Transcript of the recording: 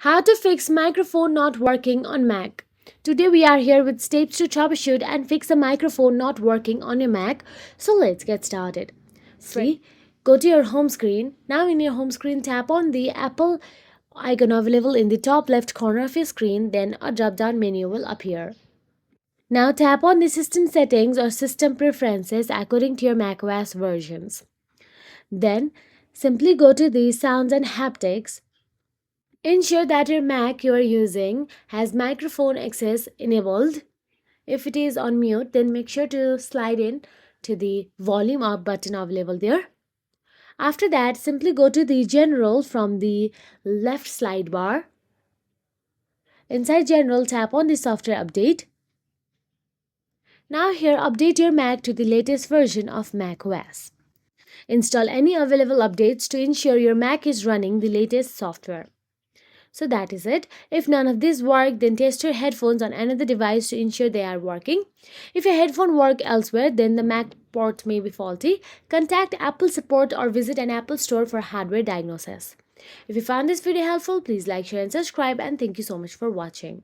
How to fix microphone not working on Mac. Today we are here with steps to troubleshoot and fix a microphone not working on your Mac. So let's get started. Firstly, go to your home screen. Now in your home screen, tap on the Apple icon available in the top left corner of your screen. Then a drop down menu will appear. Now tap on the system settings or system preferences according to your macOS versions. Then simply go to the sounds and haptics. Ensure that your Mac you are using has microphone access enabled. If it is on mute, then make sure to slide in to the volume up button available there. After that, simply go to the General from the left slide bar. Inside General, tap on the Software Update. Now here, update your Mac to the latest version of macOS. Install any available updates to ensure your Mac is running the latest software. So that is it. If none of these work, then test your headphones on another device to ensure they are working. If your headphone work elsewhere, then the Mac port may be faulty. Contact Apple support or visit an Apple store for hardware diagnosis. If you found this video helpful, please like, share and subscribe, and thank you so much for watching.